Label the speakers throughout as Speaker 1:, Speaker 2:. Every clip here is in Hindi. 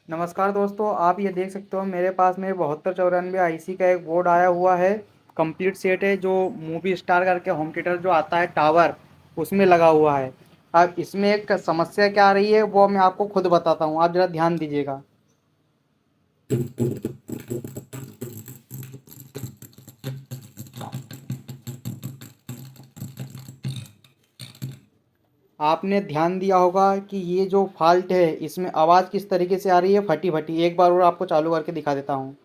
Speaker 1: नमस्कार दोस्तों, आप ये देख सकते हो मेरे पास में 7294 आईसी का एक बोर्ड आया हुआ है। कंप्लीट सेट है जो मूवी स्टार करके होम थिएटर जो आता है टावर, उसमें लगा हुआ है। अब इसमें एक समस्या क्या आ रही है वो मैं आपको खुद बताता हूँ, आप ज़रा ध्यान दीजिएगा। आपने ध्यान दिया होगा कि ये जो फॉल्ट है इसमें आवाज़ किस तरीके से आ रही है, फटी फटी। एक बार और आपको चालू करके दिखा देता हूँ।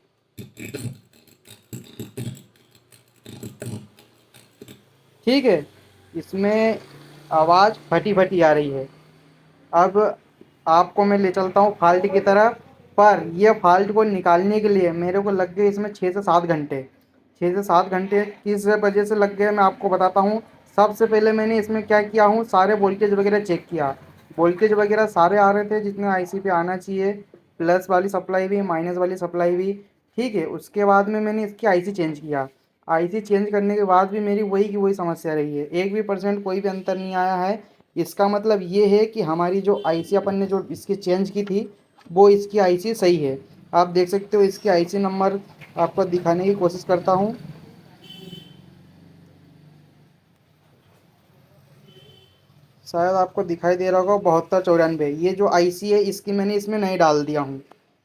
Speaker 1: ठीक है, इसमें आवाज़ फटी फटी आ रही है। अब आपको मैं ले चलता हूँ फॉल्ट की तरफ। पर ये फॉल्ट को निकालने के लिए मेरे को लग गए इसमें 6 से 7 घंटे। 6 से 7 घंटे किस वजह से लग गए मैं आपको बताता हूँ। सबसे पहले मैंने इसमें क्या किया हूँ, सारे वोल्टेज वगैरह चेक किया। वोल्टेज वगैरह सारे आ रहे थे जितने आईसी पे आना चाहिए। प्लस वाली सप्लाई भी, माइनस वाली सप्लाई भी। ठीक है, उसके बाद में मैंने इसकी आईसी चेंज किया। आईसी चेंज करने के बाद भी मेरी वही की वही समस्या रही है, एक भी परसेंट कोई भी अंतर नहीं आया है। इसका मतलब ये है कि हमारी जो आईसी अपन ने जो इसकी चेंज की थी वो इसकी आईसी सही है। आप देख सकते हो इसकी आईसी नंबर आपको दिखाने की कोशिश करता हूँ। शायद आपको दिखाई दे रहा होगा 7294, ये जो आईसी है इसकी मैंने इसमें नहीं डाल दिया हूँ।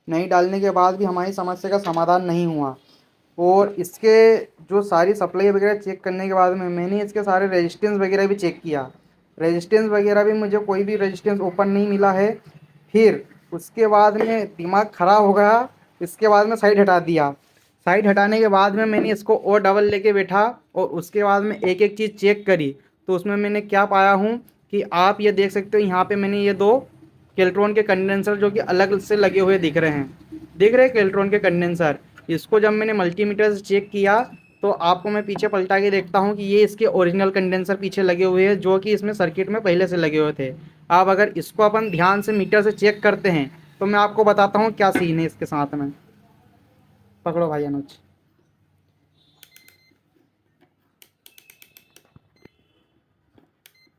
Speaker 1: नहीं डालने के बाद भी हमारी समस्या का समाधान नहीं हुआ। और इसके जो सारी सप्लाई वगैरह चेक करने के बाद में मैंने इसके सारे रेजिस्टेंस वगैरह भी चेक किया। रेजिस्टेंस वगैरह भी मुझे कोई भी रेजिस्टेंस ओपन नहीं मिला है। फिर उसके बाद में दिमाग ख़राब हो गया। इसके बाद में साइड हटा दिया। साइड हटाने के बाद में मैंने इसको और डबल लेके बैठा और उसके बाद में एक एक चीज़ चेक करी। तो उसमें मैंने क्या पाया हूँ कि आप ये देख सकते हो, यहाँ पे मैंने ये दो केल्ट्रॉन के कंडेंसर जो कि अलग से लगे हुए दिख रहे हैं। दिख रहे हैं केल्ट्रॉन के कंडेंसर। इसको जब मैंने मल्टीमीटर से चेक किया तो आपको मैं पीछे पलटा के देखता हूँ कि ये इसके ओरिजिनल कंडेंसर पीछे लगे हुए हैं जो कि इसमें सर्किट में पहले से लगे हुए थे। अब अगर इसको अपन ध्यान से मीटर से चेक करते हैं तो मैं आपको बताता हूँ क्या सीन है इसके साथ में। पकड़ो भाई अनुज।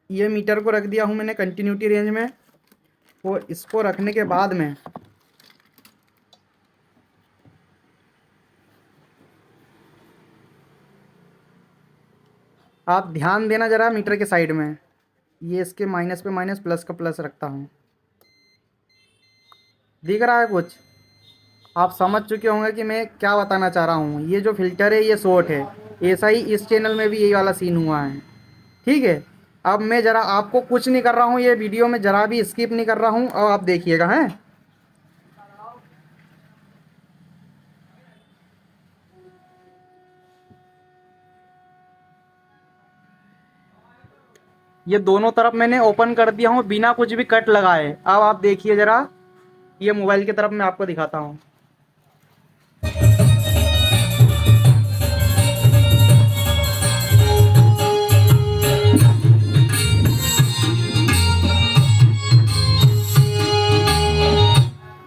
Speaker 1: ये मीटर को रख दिया हूँ मैंने कंटिन्यूटी रेंज में। और इसको रखने के बाद में आप ध्यान देना ज़रा मीटर के साइड में। ये इसके माइनस पे माइनस, प्लस का प्लस रखता हूँ। दिख रहा है कुछ? आप समझ चुके होंगे कि मैं क्या बताना चाह रहा हूँ। ये जो फ़िल्टर है ये शॉर्ट है। ऐसा ही इस चैनल में भी यही वाला सीन हुआ है। ठीक है, अब मैं ज़रा आपको कुछ नहीं कर रहा हूँ, ये वीडियो में ज़रा भी स्किप नहीं कर रहा हूँ और आप देखिएगा हैं। ये दोनों तरफ मैंने ओपन कर दिया हूँ बिना कुछ भी कट लगाए। अब आप देखिए ज़रा, ये मोबाइल की तरफ मैं आपको दिखाता हूँ।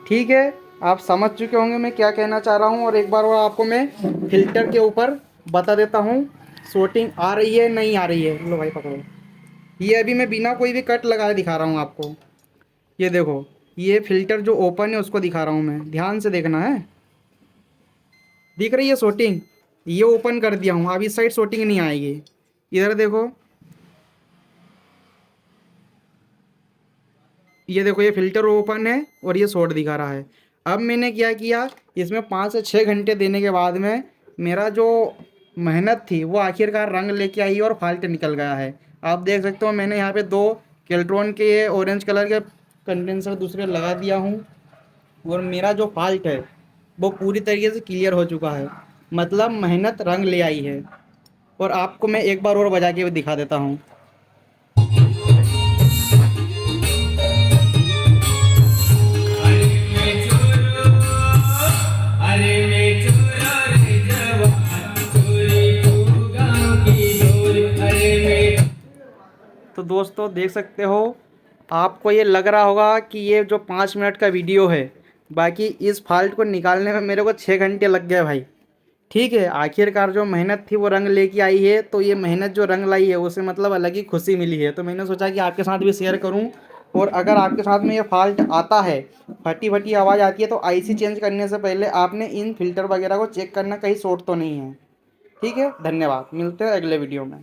Speaker 1: ठीक है, आप समझ चुके होंगे मैं क्या कहना चाह रहा हूँ। और एक बार और आपको मैं फ़िल्टर के ऊपर बता देता हूँ शॉर्टिंग आ रही है नहीं आ रही है। लो भाई पकड़ो। ये अभी मैं बिना कोई भी कट लगाए दिखा रहा हूँ आपको। ये देखो, ये फ़िल्टर जो ओपन है उसको दिखा रहा हूँ मैं, ध्यान से देखना है। दिख रही है शॉर्टिंग? ये ओपन कर दिया हूँ, अब इस साइड शॉर्टिंग नहीं आएगी। इधर देखो, ये देखो, ये फ़िल्टर ओपन है और ये शॉर्ट दिखा रहा है। अब मैंने क्या किया, इसमें 5 से 6 घंटे देने के बाद में मेरा जो मेहनत थी वो आखिरकार रंग लेके आई और फॉल्ट निकल गया है। आप देख सकते हो मैंने यहाँ पे दो केल्ट्रॉन के ऑरेंज कलर के कंडेंसर दूसरे लगा दिया हूँ। और मेरा जो फॉल्ट है वो पूरी तरीके से क्लियर हो चुका है। मतलब मेहनत रंग ले आई है। और आपको मैं एक बार और बजा के भी दिखा देता हूँ। तो दोस्तों देख सकते हो, आपको ये लग रहा होगा कि ये जो 5 मिनट का वीडियो है, बाकी इस फॉल्ट को निकालने में मेरे को 6 घंटे लग गए भाई। ठीक है, आखिरकार जो मेहनत थी वो रंग लेके आई है। तो ये मेहनत जो रंग लाई है उसे मतलब अलग ही खुशी मिली है। तो मैंने सोचा कि आपके साथ भी शेयर करूं। और अगर आपके साथ में ये फॉल्ट आता है, फटी फटी आवाज़ आती है, तो आईसी चेंज करने से पहले आपने इन फिल्टर वगैरह को चेक करना कहीं शॉर्ट तो नहीं है। ठीक है, धन्यवाद, मिलते हैं अगले वीडियो में।